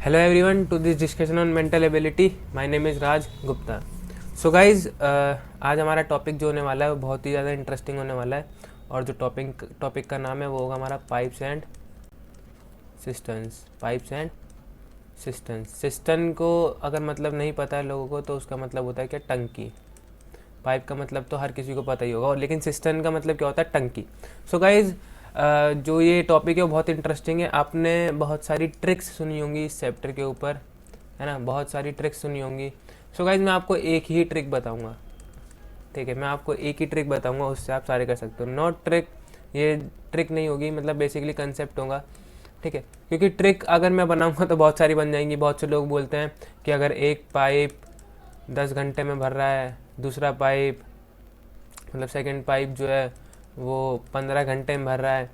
Hello everyone to this discussion on mental ability. My name is Raj Gupta. So guys, आज हमारा topic जो होने वाला है वो बहुत ही ज़्यादा इंटरेस्टिंग होने वाला है और जो टॉपिक का नाम है वो होगा हमारा pipes and systems. Pipes and systems. System को अगर मतलब नहीं पता है लोगों को तो उसका मतलब होता है क्या, टंकी। पाइप का मतलब तो हर किसी को पता ही होगा, और लेकिन सिस्टम का मतलब क्या होता है, टंकी। सो गाइज, जो ये टॉपिक है वो बहुत इंटरेस्टिंग है। आपने बहुत सारी ट्रिक्स सुनी होंगी इस चैप्टर के ऊपर, है ना, बहुत सारी ट्रिक्स सुनी होंगी। सो गाइज, मैं आपको एक ही ट्रिक बताऊंगा, ठीक है, मैं आपको एक ही ट्रिक बताऊंगा, उससे आप सारे कर सकते हो। नॉट ट्रिक, ये ट्रिक नहीं होगी, मतलब बेसिकली कंसेप्ट होगा, ठीक है। क्योंकि ट्रिक अगर मैं बनाऊंगा तो बहुत सारी बन जाएंगी। बहुत से लोग बोलते हैं कि अगर एक पाइप 10 घंटे में भर रहा है, दूसरा पाइप मतलब सेकंड पाइप जो है वो 15 घंटे में भर रहा है,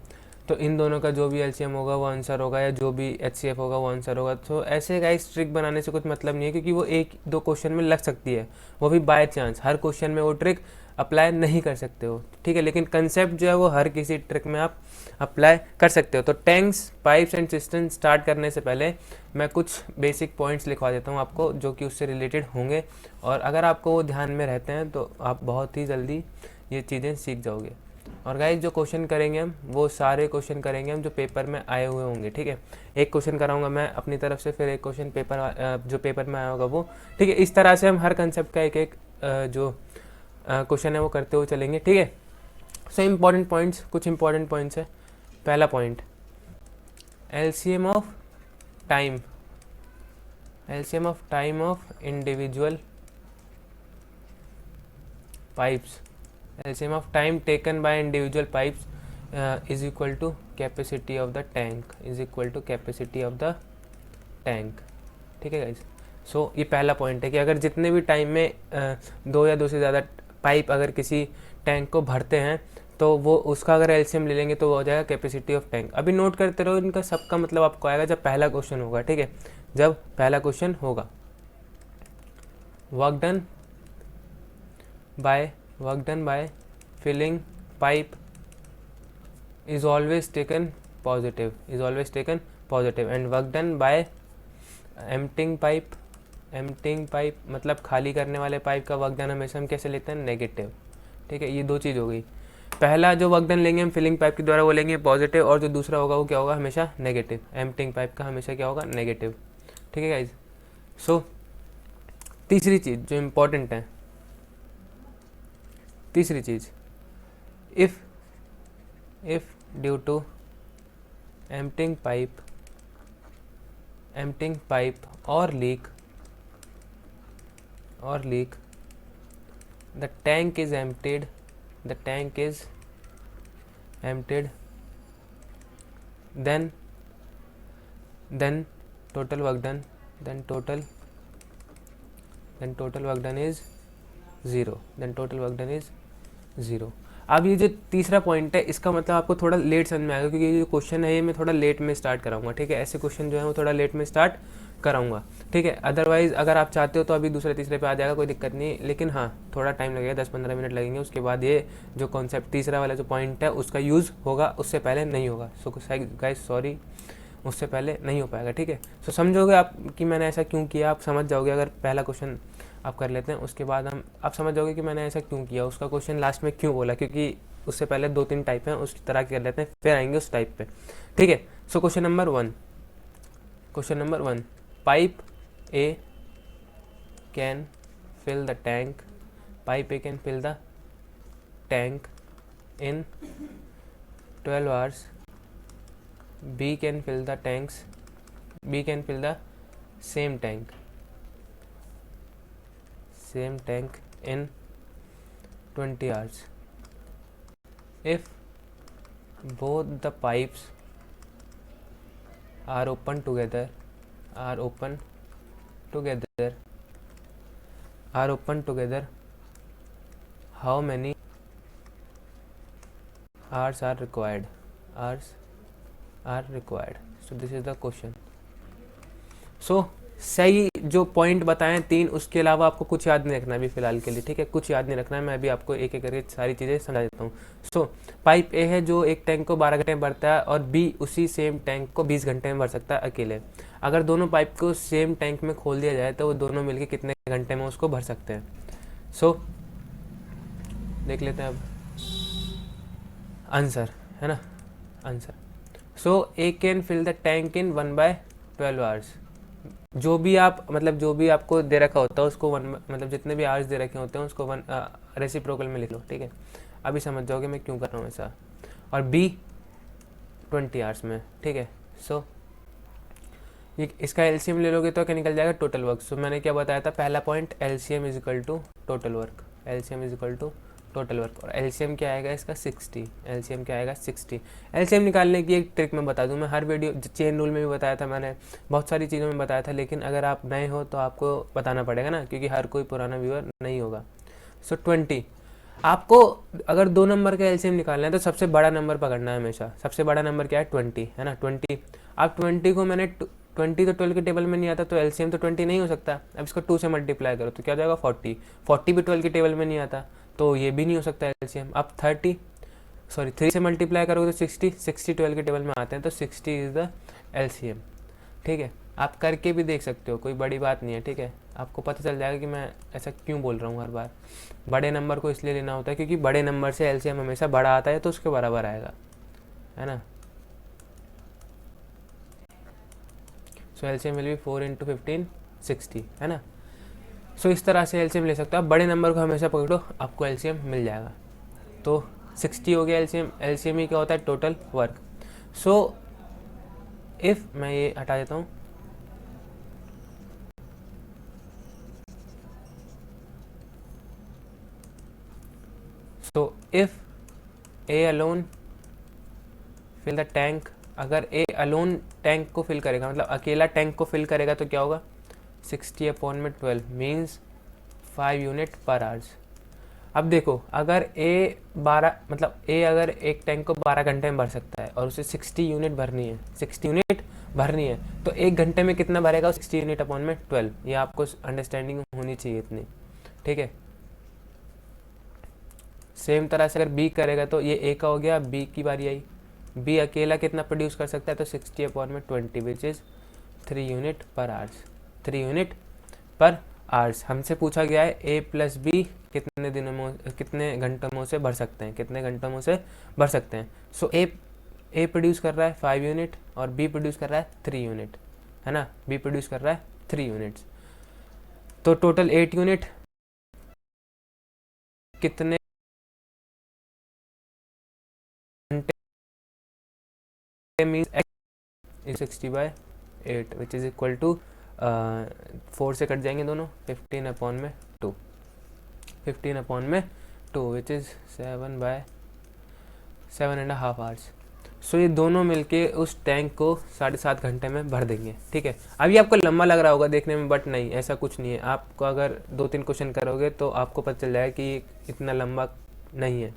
तो इन दोनों का जो भी एलसीएम होगा वो आंसर होगा, या जो भी एचसीएफ होगा वो आंसर होगा। तो ऐसे गाइस ट्रिक बनाने से कुछ मतलब नहीं है, क्योंकि वो एक दो क्वेश्चन में लग सकती है, वो भी बाय चांस। हर क्वेश्चन में वो ट्रिक अप्लाई नहीं कर सकते हो, ठीक है, लेकिन कंसेप्ट जो है वो हर किसी ट्रिक में आप अप्लाई कर सकते हो। तो tanks, pipes and system start करने से पहले मैं कुछ बेसिक पॉइंट्स लिखवा देता हूँ आपको, जो कि उससे रिलेटेड होंगे, और अगर आपको वो ध्यान में रहते हैं तो आप बहुत ही जल्दी ये चीज़ें सीख जाओगे। और गाइस, जो क्वेश्चन करेंगे हम वो सारे क्वेश्चन करेंगे हम जो पेपर में आए हुए होंगे, ठीक है। एक क्वेश्चन कराऊंगा मैं अपनी तरफ से, फिर एक क्वेश्चन जो पेपर में आया होगा वो, ठीक है। इस तरह से हम हर कंसेप्ट का एक एक जो क्वेश्चन है वो करते हुए चलेंगे, ठीक है। सो इम्पॉर्टेंट पॉइंट्स, कुछ इंपॉर्टेंट पॉइंट्स है। पहला point, LCM of time. LCM of time of individual pipes. LCM of time taken by individual pipes is equal to capacity of the tank, is equal to capacity of the tank, ठीक है guys. सो ये पहला point है कि अगर जितने भी time में दो या दो से ज़्यादा पाइप अगर किसी टैंक को भरते हैं तो वो उसका अगर एलसीएम ले लेंगे तो वो हो जाएगा कैपेसिटी ऑफ टैंक। अभी नोट करते रहो, इनका सबका मतलब आपको आएगा जब पहला क्वेश्चन होगा, ठीक है। जब पहला क्वेश्चन होगा, work done by filling pipe is always taken positive, is always taken positive, and work done by emptying pipe, emptying pipe मतलब खाली करने वाले पाइप का वर्क डन हमेशा हम कैसे लेते हैं, नेगेटिव, ठीक है। ये दो चीज़ हो गई। पहला जो वर्क डन लेंगे हम फिलिंग पाइप के द्वारा वो लेंगे पॉजिटिव, और जो दूसरा होगा वो क्या होगा, हमेशा नेगेटिव। एम्प्टिंग पाइप का हमेशा क्या होगा, नेगेटिव, ठीक है गाइज। सो तीसरी चीज़ जो इम्पोर्टेंट है, तीसरी चीज़, if due to emptying pipe or leak the tank is emptied, then total work done, total work done is zero. अब ये जो तीसरा पॉइंट है इसका मतलब आपको थोड़ा लेट समझ में आएगा, क्योंकि ये जो क्वेश्चन है ये मैं थोड़ा लेट में स्टार्ट कराऊंगा, ठीक है। ऐसे क्वेश्चन जो है वो थोड़ा लेट में स्टार्ट कराऊंगा, ठीक है। अदरवाइज अगर आप चाहते हो तो अभी दूसरे तीसरे पे आ जाएगा, कोई दिक्कत नहीं, लेकिन हाँ थोड़ा टाइम लगेगा, 10-15 मिनट लगेंगे। उसके बाद ये जो कॉन्सेप्ट तीसरा वाला जो पॉइंट है उसका यूज़ होगा, उससे पहले नहीं होगा। सो गाइस सॉरी, उससे पहले नहीं हो पाएगा, ठीक है। सो समझोगे आप कि मैंने ऐसा क्यों किया, आप समझ जाओगे। अगर पहला क्वेश्चन आप कर लेते हैं उसके बाद आप समझ जाओगे कि मैंने ऐसा क्यों किया, उसका क्वेश्चन लास्ट में क्यों बोला, क्योंकि उससे पहले 2-3 टाइप हैं, उस तरह के कर लेते हैं, फिर आएंगे उस टाइप पे, ठीक है। So question number one, pipe A can fill the tank, pipe A can fill the tank in 12 hours, B can fill the same tank in 20 hours if both the pipes are open together, how many hours are required? So this is the question. So सही जो point बताएं 3, उसके अलावा आपको कुछ याद नहीं रखना है अभी फिलहाल के लिए, ठीक है, कुछ याद नहीं रखना है, मैं अभी आपको एक एक करके सारी चीज़ें समझा देता हूँ। सो पाइप ए है जो एक टैंक को 12 घंटे में भरता है, और बी उसी सेम टैंक को 20 घंटे में भर सकता है अकेले। अगर दोनों पाइप को सेम टैंक में खोल दिया जाए तो वो दोनों मिलकर कितने घंटे में उसको भर सकते हैं। सो देख लेते हैं अब आंसर, है ना, answer. So A can fill the tank in 1/12 hours. जो भी आप मतलब जो भी आपको दे रखा होता है उसको मतलब जितने भी आवर्स दे रखे होते हैं उसको 1 रेसिप्रोकल में लिख लो, ठीक है। अभी समझ जाओगे मैं क्यों कर रहा हूँ ऐसा। और बी 20 आवर्स में, ठीक है। सो ये इसका एलसीएम ले लोगे तो क्या निकल जाएगा, टोटल वर्क। सो मैंने क्या बताया था, पहला point LCM is equal to total work, LCM is equal to total work. और एलसीएम क्या आएगा इसका 60, एलसीएम क्या आएगा 60। एलसीएम निकालने की एक ट्रिक मैं बता दूं, मैं हर वीडियो चेन रूल में भी बताया था, मैंने बहुत सारी चीज़ों में बताया था, लेकिन अगर आप नए हो तो आपको बताना पड़ेगा ना, क्योंकि हर कोई पुराना व्यूअर नहीं होगा। सो 20, आपको अगर 2 नंबर का एलसीएम निकालना है तो सबसे बड़ा नंबर पकड़ना है हमेशा। सबसे बड़ा नंबर क्या है, 20, है ना, 20। अब 20 को मैंने 20 तो 12 के टेबल में नहीं आता, तो एलसीएम तो 20 नहीं हो सकता। अब इसको 2 से मल्टीप्लाई करो तो क्या हो जाएगा 40, 40 भी 12 के टेबल में नहीं आता, तो ये भी नहीं हो सकता एलसीएम। अब 3 से मल्टीप्लाई करोगे तो 60, 60 12 के टेबल में आते हैं, तो 60 इज़ द एलसीएम, ठीक है। आप करके भी देख सकते हो, कोई बड़ी बात नहीं है, ठीक है। आपको पता चल जाएगा कि मैं ऐसा क्यों बोल रहा हूँ हर बार। बड़े नंबर को इसलिए लेना होता है क्योंकि बड़े नंबर से एलसीएम हमेशा बड़ा आता है, तो उसके बराबर आएगा, है ना। सो एलसीएम विल बी 4 × 15 60, है ना। सो इस तरह से एलसीएम ले सकते हो आप। बड़े नंबर को हमेशा पकड़ो, आपको एलसीएम मिल जाएगा। तो 60 हो गया एलसीएम। एलसीएम ही क्या होता है, टोटल वर्क। सो इफ़ मैं ये हटा देता हूँ, so if A alone fill the tank, अगर ए अलोन टैंक को फिल करेगा, मतलब अकेला टैंक को फिल करेगा तो क्या होगा, 60/12 मीन्स 5 यूनिट पर आवर्स। अब देखो, अगर ए 12 मतलब ए अगर एक टैंक को 12 घंटे में भर सकता है और उसे 60 यूनिट भरनी है, 60 यूनिट भरनी है, तो एक घंटे में कितना भरेगा, 60 यूनिट अपॉन में 12। ये आपको अंडरस्टैंडिंग होनी चाहिए इतनी, ठीक है। सेम तरह से अगर बी करेगा तो ये ए का हो गया, बी की बारी आई। बी अकेला कितना प्रोड्यूस कर सकता है, तो 60/20 which is 3 unit per hours, 3 unit per hours. हमसे पूछा गया है ए प्लस बी कितने दिनों में, कितने घंटों में उसे भर सकते हैं, कितने घंटों में उसे भर सकते हैं। सो ए प्रोड्यूस कर रहा है 5 यूनिट और बी प्रोड्यूस कर रहा है 3 यूनिट, है ना। बी प्रोड्यूस कर रहा है 3 यूनिट्स, तो टोटल 8 यूनिट कितने घंटे means 60/8 which is equal to 4 से कट जाएंगे दोनों, 15/2, 15/2 विच इज़ 7/7.5 आवर्स। सो ये दोनों मिलके उस टैंक को 7.5 घंटे में भर देंगे, ठीक है। अभी आपको लंबा लग रहा होगा देखने में, बट नहीं, ऐसा कुछ नहीं है। आपको अगर 2-3 क्वेश्चन करोगे तो आपको पता चल जाएगा कि इतना लंबा नहीं है,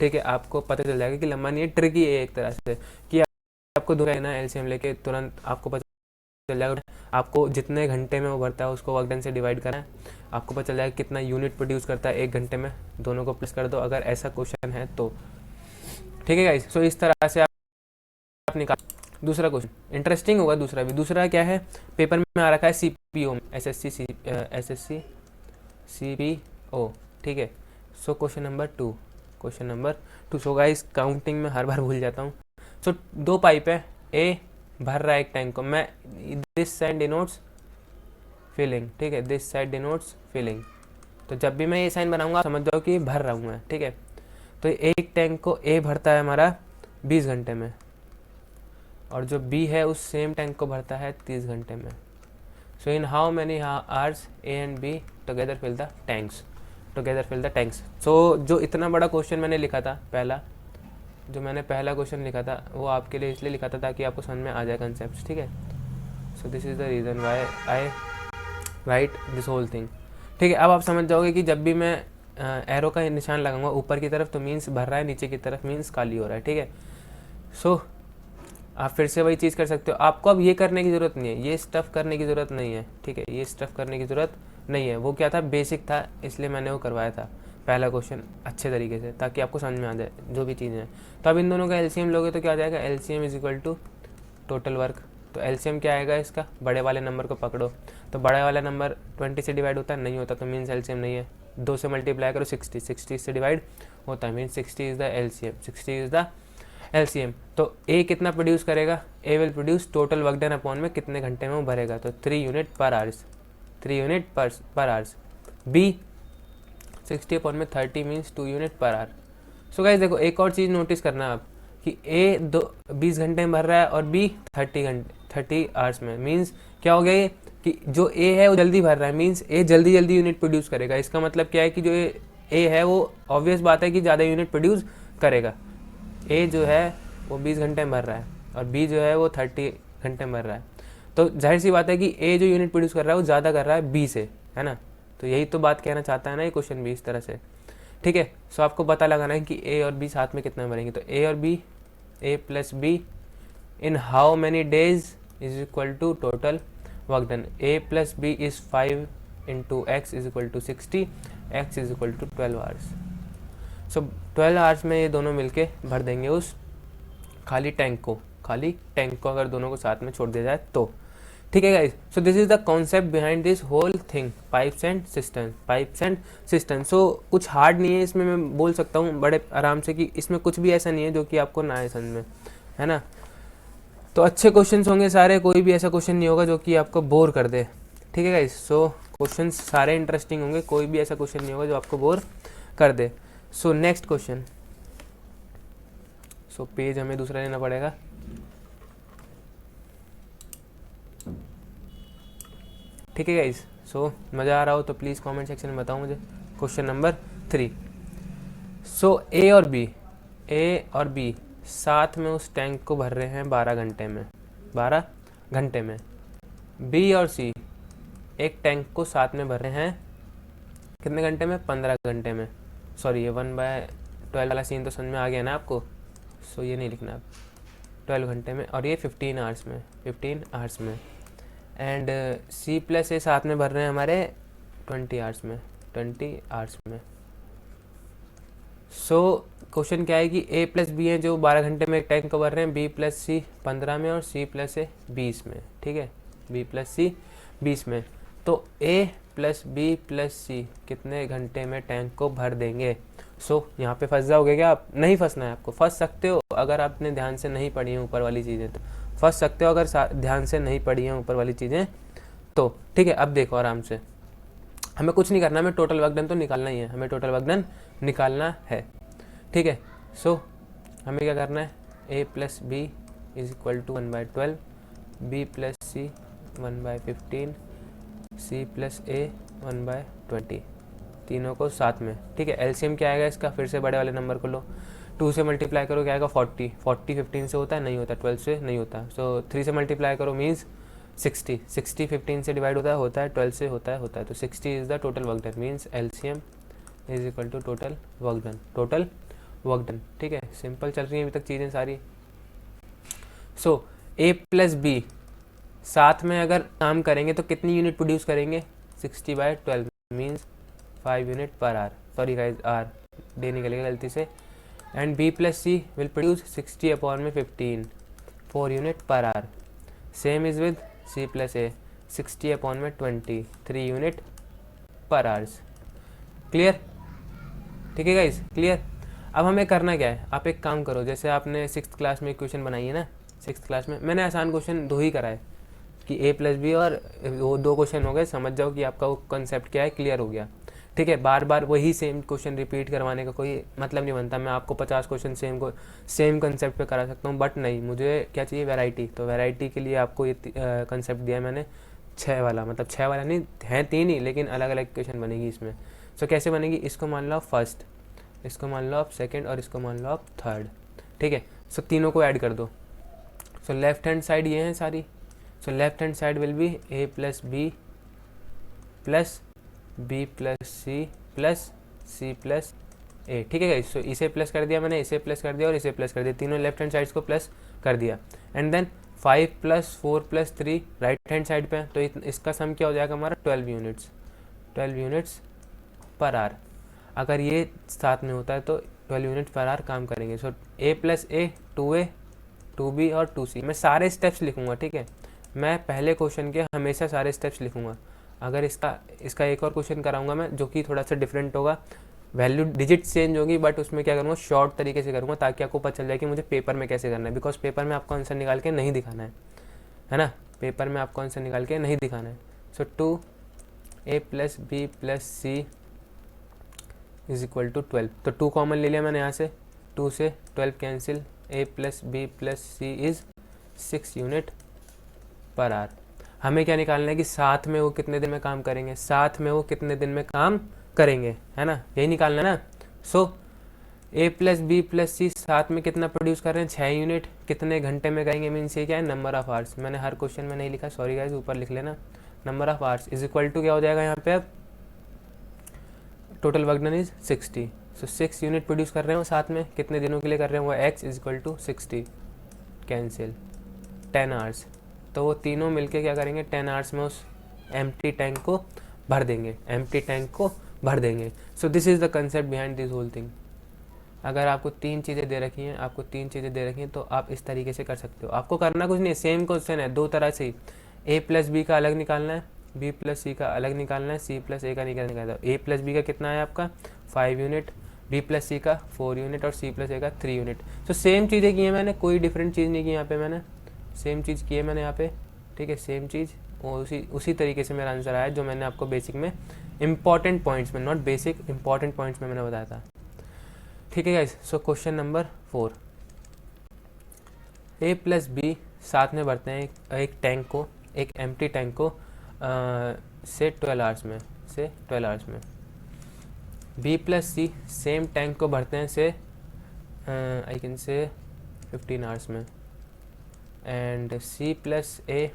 ठीक है। आपको पता चल जाएगा कि लंबा नहीं है, ट्रिकी है एक तरह से, कि आपको दूसरा ना एलसीएम लेके तुरंत आपको पता चल जाएगा। आपको जितने घंटे में वो भरता है उसको वर्क डन से डिवाइड करना है, आपको पता चल जाएगा कितना यूनिट प्रोड्यूस करता है एक घंटे में, दोनों को प्लस कर दो अगर ऐसा क्वेश्चन है तो, ठीक है गाइस। सो इस तरह से आप निकाल। दूसरा क्वेश्चन इंटरेस्टिंग होगा, दूसरा भी। दूसरा क्या है, पेपर में आ रखा है सीपीओ, एसएससी सीपीओ, ठीक है। So question number 2, so guys counting में हर बार भूल जाता हूँ। सो 2 पाइप है, ए भर रहा है एक टैंक को, मैं दिस साइड डिनोट्स फिलिंग, ठीक है, दिस साइड डिनोट्स फिलिंग। तो जब भी मैं ये साइन बनाऊंगा समझ जाओ कि भर रहा हूँ मैं, ठीक है। तो एक टैंक को ए भरता है हमारा 20 घंटे में, और जो बी है उस सेम टैंक को भरता है 30 घंटे में। So in how many hours A and B together fill the tanks, so जो इतना बड़ा क्वेश्चन मैंने लिखा था पहला, जो मैंने पहला क्वेश्चन लिखा था वो आपके लिए इसलिए लिखा था ताकि आपको समझ में आ जाए कंसेप्ट, ठीक है। So this is the reason why I write this whole thing, ठीक है। अब आप समझ जाओगे कि जब भी मैं एरो का निशान लगाऊंगा ऊपर की तरफ तो मीन्स भर रहा है, नीचे की तरफ मीन्स खाली हो रहा है, ठीक है। सो आप फिर से वही चीज़ कर सकते हो। आपको अब ये करने की ज़रूरत नहीं है, ये स्टफ़ करने की ज़रूरत नहीं है, ठीक है, ये स्टफ़ करने की ज़रूरत नहीं है। वो क्या था, बेसिक था, इसलिए मैंने वो करवाया था पहला क्वेश्चन अच्छे तरीके से, ताकि आपको समझ में आ जाए जो भी चीज़ें हैं। तो अब इन दोनों का एलसीएम लोगे तो क्या आ जाएगा, LCM is equal to total work. तो एलसीएम क्या आएगा इसका, बड़े वाले नंबर को पकड़ो, तो बड़ा वाला नंबर 20 से डिवाइड होता है, नहीं होता, तो मीन्स एलसीएम नहीं है। 2 से मल्टीप्लाई करो 60, 60 से डिवाइड होता है, means 60 is the LCM, 60 is the LCM. तो ए कितना प्रोड्यूस करेगा, A will produce total work done upon में कितने घंटे में वो भरेगा, तो 3 unit per hours, 3 unit per hours. B 60 upon में 30 means 2 unit per hour. So guys देखो, एक और चीज़ नोटिस करना है आप कि ए 20 घंटे में भर रहा है और बी 30 आवर्स में। मीन्स क्या हो गया ये कि जो ए है वो जल्दी भर रहा है, मीन्स ए जल्दी यूनिट प्रोड्यूस करेगा। इसका मतलब क्या है कि जो ए है वो ऑब्वियस बात है कि ज़्यादा यूनिट प्रोड्यूस करेगा। ए जो है वो 20 घंटे में भर रहा है और बी जो है वो 30 घंटे में भर रहा है, तो जाहिर सी बात है कि ए जो यूनिट प्रोड्यूस कर रहा है वो ज़्यादा कर रहा है बी से, है ना। तो यही तो बात कहना चाहता है ना ये क्वेश्चन भी इस तरह से, ठीक है। सो आपको पता लगाना है कि ए और बी साथ में कितना भरेंगे, तो ए और B, A plus B in how many days is equal to total work done. A plus B is 5 into x is equal to 60, x is equal to 12 hours. So 12 hours में ये दोनों मिलके भर देंगे उस खाली tank को अगर दोनों को साथ में छोड़ दिया जाए तो, ठीक है guys. So this is the concept behind this whole thing, pipes and system. So कुछ हार्ड नहीं है इसमें, मैं बोल सकता हूँ बड़े आराम से कि इसमें कुछ भी ऐसा नहीं है जो कि आपको ना आए समझ में, है ना। तो अच्छे क्वेश्चंस होंगे सारे, कोई भी ऐसा क्वेश्चन नहीं होगा जो कि आपको बोर कर दे, ठीक है गाइस। सो क्वेश्चंस सारे इंटरेस्टिंग होंगे, कोई भी ऐसा क्वेश्चन नहीं होगा जो आपको बोर कर दे। So next question, so page हमें दूसरा लेना पड़ेगा। ठीक है गाइस, सो मज़ा आ रहा हो तो प्लीज़ कमेंट सेक्शन में बताओ मुझे। Question number 3। सो ए और बी साथ में उस टैंक को भर रहे हैं 12 घंटे में। बी और सी एक टैंक को साथ में भर रहे हैं कितने घंटे में, 15 घंटे में। सॉरी, ये 1/12 वाला सीन तो समझ में आ गया ना आपको, सो ये नहीं लिखना आप, 12 घंटे में, और ये 15 आवर्स में। एंड सी प्लस ए साथ में भर रहे हैं हमारे 20 आवर्स में। सो क्वेश्चन क्या है कि ए प्लस बी है जो 12 घंटे में एक टैंक को भर रहे हैं, बी प्लस सी 15 में और सी प्लस ए 20 में, ठीक है, बी प्लस सी 20 में। तो ए प्लस बी प्लस सी कितने घंटे में टैंक को भर देंगे। सो यहाँ पे फंस जाओगे क्या आप, नहीं फंसना है आपको। फंस सकते हो अगर आपने ध्यान से नहीं पढ़ी हैं ऊपर वाली चीज़ें, तो फंस सकते हो अगर ध्यान से नहीं पढ़ी हैं ऊपर वाली चीज़ें तो, ठीक है। अब देखो आराम से, हमें कुछ नहीं करना, हमें टोटल वर्क डन तो निकालना ही है, हमें टोटल वर्क डन निकालना है, ठीक है। सो हमें क्या करना है, A plus B is equal to 1/12, B plus C 1/15, C plus A 1/20, तीनों को साथ में, ठीक है। एलसीएम क्या आएगा इसका, फिर से बड़े वाले नंबर को लो, 2 से मल्टीप्लाई करो क्या आएगा 40, 15 से होता है, नहीं होता, 12 से नहीं होता। सो 3 से मल्टीप्लाई करो मीन्स 60, 15 से डिवाइड होता है 12 से होता है, तो 60 is the total work done, means LCM is equal to total work done, ठीक है। सिंपल चल रही है अभी तक चीज़ें सारी। सो ए प्लस बी साथ में अगर काम करेंगे तो कितनी यूनिट प्रोड्यूस करेंगे, 60/12 means 5 unit per hour, sorry guys आर डे निकलेगा गलती से। And B plus C will produce 60 upon में 15, 4 unit per hour. Same is with C plus A, 60 upon में 20, 3 यूनिट पर आवर्स। क्लियर, ठीक है गाइज, क्लियर। अब हमें करना क्या है, आप एक काम करो, जैसे आपने 6th क्लास में क्वेश्चन बनाई है ना, 6th क्लास में मैंने आसान क्वेश्चन 2 ही कराए कि ए प्लस बी, और वो 2 क्वेश्चन हो गए, समझ जाओ कि आपका वो कंसेप्ट क्या है, क्लियर हो गया, ठीक है। बार बार वही सेम क्वेश्चन रिपीट करवाने का कोई मतलब नहीं बनता। मैं आपको 50 क्वेश्चन सेम कंसेप्ट पे करा सकता हूँ, बट नहीं, मुझे क्या चाहिए, वैरायटी। तो वैरायटी के लिए आपको ये कंसेप्ट दिया मैंने 6 वाला, मतलब 6 वाला नहीं है, 3 ही, लेकिन अलग अलग क्वेश्चन बनेगी इसमें। सो कैसे बनेगी, इसको मान लो आप फर्स्ट, इसको मान लो आप सेकेंड, और इसको मान लो आप थर्ड, ठीक है। सो तीनों को ऐड कर दो। सो लेफ्ट हैंड साइड ये हैं सारी, so left hand side will be A plus B plus B plus C plus A, ठीक है गाइस। सो इसे प्लस कर दिया मैंने, इसे प्लस कर दिया और इसे प्लस कर दिया, तीनों लेफ्ट हैंड साइड्स को प्लस कर दिया। And then 5 + 4 + 3 right hand side पे, तो इसका सम क्या हो जाएगा हमारा 12 यूनिट्स, 12 यूनिट्स पर आवर। अगर ये साथ में होता है तो 12 यूनिट पर आवर काम करेंगे। सो A + A 2A 2B और 2C, मैं सारे स्टेप्स लिखूंगा, ठीक है। मैं पहले क्वेश्चन के हमेशा सारे स्टेप्स लिखूंगा। अगर इसका एक और क्वेश्चन कराऊंगा मैं, जो कि थोड़ा सा डिफरेंट होगा, वैल्यू डिजिट चेंज होगी, बट उसमें क्या करूँगा, शॉर्ट तरीके से करूँगा, ताकि आपको पता चल जाए कि मुझे पेपर में कैसे करना है। बिकॉज पेपर में आपको आंसर निकाल के नहीं दिखाना है ना, पेपर में आपको आंसर निकाल के नहीं दिखाना है। सो 2A + B + C = 12, तो 2 कॉमन ले लिया मैंने यहाँ से, 2 से 12 cancel, A + B + C is 6 unit per our. हमें क्या निकालना है कि साथ में वो कितने दिन में काम करेंगे, साथ में वो कितने दिन में काम करेंगे, है ना, यही निकालना है ना। सो A + B + C साथ में कितना प्रोड्यूस कर रहे हैं, 6 यूनिट, कितने घंटे में करेंगे, मीन्स ये क्या है, नंबर ऑफ आवर्स। मैंने हर क्वेश्चन में नहीं लिखा, सॉरी गाइस, ऊपर लिख लेना, नंबर ऑफ आवर्स = क्या हो जाएगा यहाँ पे, अब total work done is 60। So 6 unit produce कर रहे हैं वो साथ में, कितने दिनों के लिए कर रहे हैं, वो X = 60 कैंसिल 10 आवर्स, तो वो तीनों मिलके क्या करेंगे, 10 आवर्स में उस एम्प्टी टैंक को भर देंगे, एम्प्टी टैंक को भर देंगे। So this is the concept behind this whole thing. अगर आपको 3 चीज़ें दे रखी हैं, तो आप इस तरीके से कर सकते हो। आपको करना कुछ नहीं है, सेम क्वेश्चन है, 2 तरह से ही। A + B का अलग निकालना है, B + C का अलग निकालना है, C + A का निकालना है। A + B का कितना है आपका 5 यूनिट, B + C का 4 यूनिट और C + A का 3 यूनिट। तो सेम चीज़ें की हैं मैंने, कोई डिफरेंट चीज़ नहीं की यहाँ पे मैंने, सेम चीज़ की है मैंने यहाँ पे, ठीक है, सेम चीज़, और उसी तरीके से मेरा आंसर आया, जो मैंने आपको बेसिक में इंपॉर्टेंट पॉइंट्स में, नॉट बेसिक, इंपॉर्टेंट पॉइंट्स में मैंने बताया था, ठीक है guys. So question number 4, A + B साथ में भरते हैं एक टैंक को, एक एम्प्टी टैंक को से 12 आवर्स में, B + C सेम टैंक को भरते हैं से आई कैन से 15 आवर्स में, एंड C + A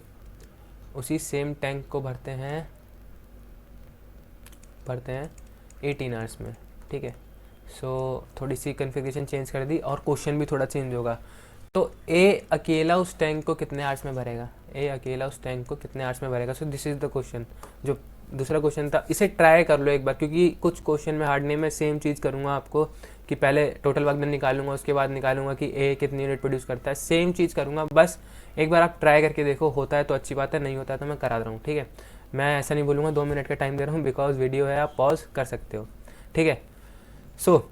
उसी सेम टैंक को भरते हैं 18 आवर्स में, ठीक है। सो थोड़ी सी कन्फिग्रेशन चेंज कर दी और क्वेश्चन भी थोड़ा चेंज होगा। तो A अकेला उस टैंक को कितने आवर्स में भरेगा, सो दिस इज़ द क्वेश्चन। जो दूसरा क्वेश्चन था, इसे ट्राई कर लो एक बार, क्योंकि कुछ क्वेश्चन में हार्ड नहीं, मैं सेम चीज़ करूँगा आपको कि पहले टोटल वर्क डन निकालूंगा, उसके बाद निकालूंगा कि A कितनी यूनिट प्रोड्यूस करता है, सेम चीज़ करूँगा। बस एक बार आप ट्राई करके देखो, होता है तो अच्छी बात है, नहीं होता है तो मैं करा रहा हूँ, ठीक है। मैं ऐसा नहीं बोलूँगा 2 मिनट का टाइम दे रहा हूँ, बिकॉज वीडियो है, आप पॉज कर सकते हो, ठीक है। सो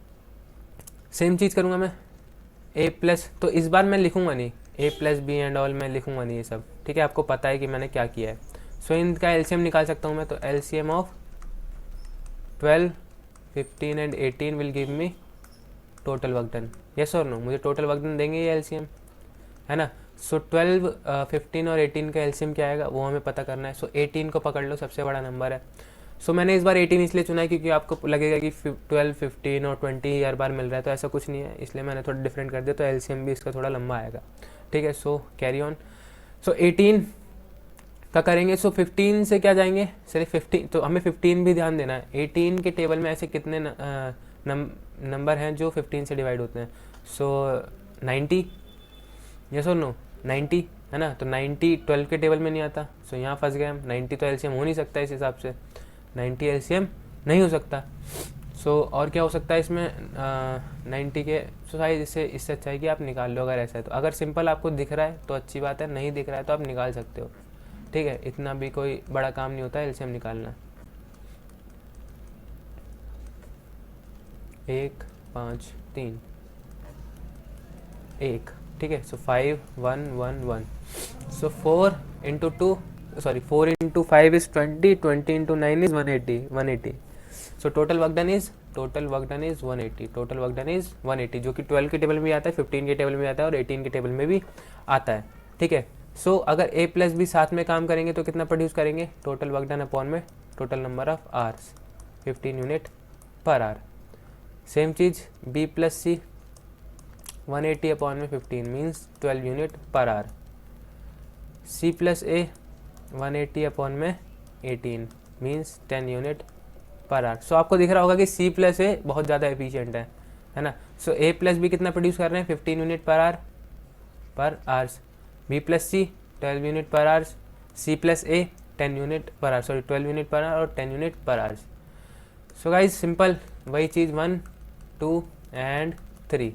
सेम चीज़ करूँगा मैं, A+, तो इस बार मैं लिखूँगा नहीं A + B एंड ऑल, मैं लिखूँगा नहीं ये सब, ठीक है, आपको पता है कि मैंने क्या किया है। सो इनका एलसीएम निकाल सकता हूँ मैं, तो LCM of 12, 15 and 18 will give me total work done, yes और नो, मुझे टोटल वर्क डन देंगे ये एलसीएम, है ना। सो 12, 15 और 18 का एलसीएम क्या आएगा वो हमें पता करना है। सो 18 को पकड़ लो, सबसे बड़ा नंबर है। सो मैंने इस बार 18 इसलिए चुना है क्योंकि आपको लगेगा कि 12, 15 और 20 हर बार मिल रहा है, तो ऐसा कुछ नहीं है, इसलिए मैंने थोड़ा डिफरेंट कर दिया, तो एलसीएम भी इसका थोड़ा लंबा आएगा, ठीक है। सो कैरी ऑन। सो 18 का करेंगे, सो 15 से क्या जाएंगे, सिर्फ 15, तो हमें 15 भी ध्यान देना है। 18 के टेबल में ऐसे कितने नंबर हैं जो 15 से डिवाइड होते हैं, सो 90, यस और नो, 90 है ना। तो 90 12 के टेबल में नहीं आता, सो यहाँ फंस गए हम। 90 तो एलसीएम हो नहीं सकता, इस हिसाब से 90 एलसीएम नहीं हो सकता। सो और क्या हो सकता है इसमें 90 के, सो शायद इससे अच्छा है कि आप निकाल लो, अगर ऐसा है तो। अगर सिंपल आपको दिख रहा है तो अच्छी बात है, नहीं दिख रहा है तो आप निकाल सकते हो, ठीक है, इतना भी कोई बड़ा काम नहीं होता है एलसीएम निकालना। 1, 5, 3, 1, ठीक है। सो 5, 1, 1, 1, सो 4 into 5 is 20, 20 into 9 is 180। So total work done is 180, जो कि 12 के टेबल में भी आता है, 15 के टेबल में भी आता है और 18 के टेबल में भी आता है, ठीक है। सो अगर A + B साथ में काम करेंगे तो कितना प्रोड्यूस करेंगे, टोटल वर्क डन अपॉन में total number of hours, 15 unit per hour. Same cheese B + C 180 upon में 15 means 12 unit per our. C + A 180 upon में 18 मीन्स 10 यूनिट पर आवर। सो आपको दिख रहा होगा कि C + A बहुत ज़्यादा एफिशिएंट है ना। सो A + B कितना प्रोड्यूस कर रहे हैं, 15 unit per hours. B plus C 12 unit per hours, C plus A 10 unit per hour, sorry 12 unit per hour और 10 unit per hours. So guys simple वही चीज़ 1 2 एंड 3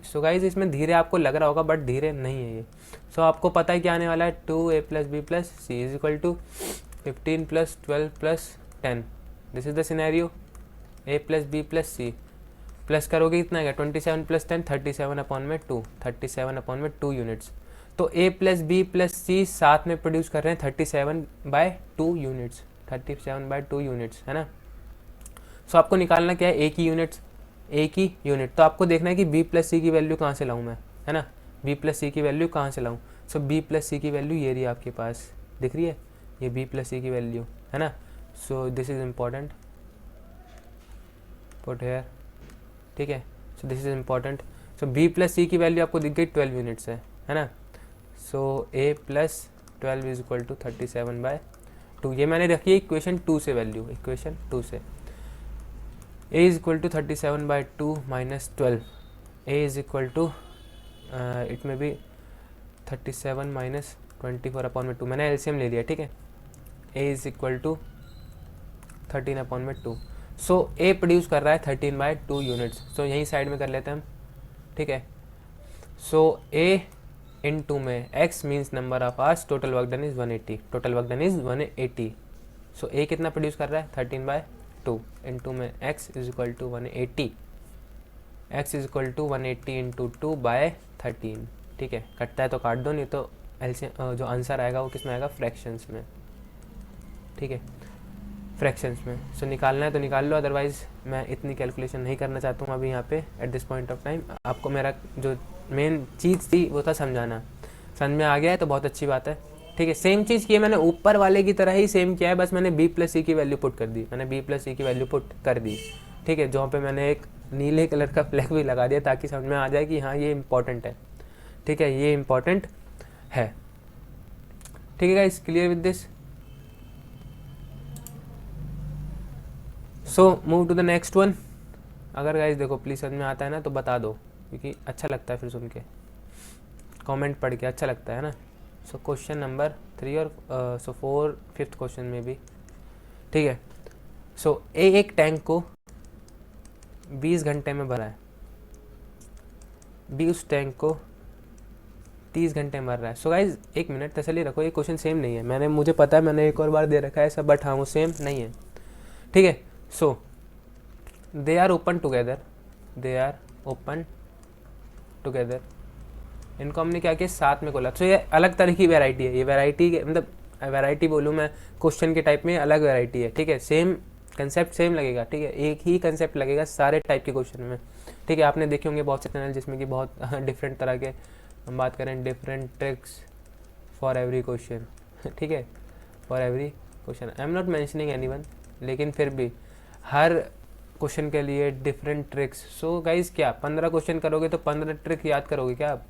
सो गाइज इसमें धीरे आपको लग रहा होगा बट धीरे नहीं है ये। सो आपको पता है क्या आने वाला है, 2a plus B plus C is equal to 15 plus 12 plus 10। This is the scenario, a plus B plus C plus करोगे कितना आएगा 27 प्लस 10 37 अपॉन में 2, 37 अपॉन में 2 यूनिट्स। तो a प्लस बी प्लस सी साथ में प्रोड्यूस कर रहे हैं 37/2 यूनिट्स, 37/2 यूनिट्स है ना। सो आपको निकालना क्या है, एक ही यूनिट। तो आपको देखना है कि b प्लस सी की वैल्यू कहाँ से लाऊं मैं, है ना, b प्लस सी की वैल्यू कहाँ से लाऊं। सो b प्लस सी की वैल्यू ये रही आपके पास, दिख रही है ये b प्लस सी की वैल्यू, है ना। So this is important, put here, ठीक है। So this is important. So b plus C की वैल्यू आपको दिख गई 12 यूनिट्स है ना। So a plus 12 is equal to 37/2, ये मैंने रखी है इक्वेशन 2 से वैल्यू, इक्वेशन 2 से a is equal to 37/2 minus 12, a is equal to it में भी 37 माइनस 24 अपॉन में 2, मैंने एलसीएम ले लिया, ठीक है। a is equal to 13 upon में 2। सो a प्रोड्यूस कर रहा है 13/2 यूनिट्स। सो यहीं साइड में कर लेते हैं हम, ठीक है। सो a इन 2 में x means number of hours, total work done is 180, total work done is 180। So a कितना प्रोड्यूस कर रहा है 13/2 इन 2 में x is equal to 180, x is equal to 180 into 2/13, ठीक है। कटता है तो काट दो, नहीं तो एलसीएम जो आंसर आएगा वो किस में आएगा, फ्रैक्शंस में, ठीक है, फ्रैक्शंस में। सो निकालना है तो निकाल लो, अदरवाइज मैं इतनी कैलकुलेशन नहीं करना चाहता हूँ अभी यहाँ पे at this point of time. आपको मेरा जो मेन चीज़ थी वो था समझाना, समझ में आ गया है तो बहुत अच्छी बात है, ठीक है। सेम चीज़ की है मैंने, ऊपर वाले की तरह ही सेम किया है, बस मैंने b प्लस सी की वैल्यू पुट कर दी, ठीक है। जहाँ पे मैंने एक नीले कलर का फ्लैग भी लगा दिया ताकि समझ में आ जाए कि हाँ ये इंपॉर्टेंट है, ठीक है, ये इंपॉर्टेंट है, ठीक है guys, clear with this. So move to the next one. अगर गाइस देखो प्लीज़ समझ में आता है ना तो बता दो, क्योंकि अच्छा लगता है फिर सुन के, कमेंट पढ़ के अच्छा लगता है ना। सो क्वेश्चन नंबर 3 और 4 5th क्वेश्चन में भी, ठीक है। सो एक टैंक को 20 घंटे में भरा है, बी उस टैंक को 30 घंटे में भर रहा है। सो गाइज एक मिनट तसल्ली रखो, ये क्वेश्चन सेम नहीं है, मुझे पता है मैंने एक और बार दे रखा है सब, बट हाँ वो सेम नहीं है, ठीक है। सो दे आर ओपन टुगेदर, इनको हमने क्या किया, साथ में खोला। सो ये अलग तरह की वैरायटी है, ये वैरायटी मतलब वैरायटी बोलूँ मैं क्वेश्चन के टाइप में अलग वैरायटी है, ठीक है। सेम कंसेप्ट सेम लगेगा, ठीक है, एक ही कंसेप्ट लगेगा सारे टाइप के क्वेश्चन में, ठीक है। आपने देखे होंगे बहुत से चैनल जिसमें कि बहुत डिफरेंट तरह के, हम बात करें different tricks for every question, ठीक है, for every question. I am not mentioning anyone, लेकिन फिर भी हर क्वेश्चन के लिए डिफरेंट ट्रिक्स। सो गाइज क्या 15 क्वेश्चन करोगे तो 15 ट्रिक याद करोगे क्या आप,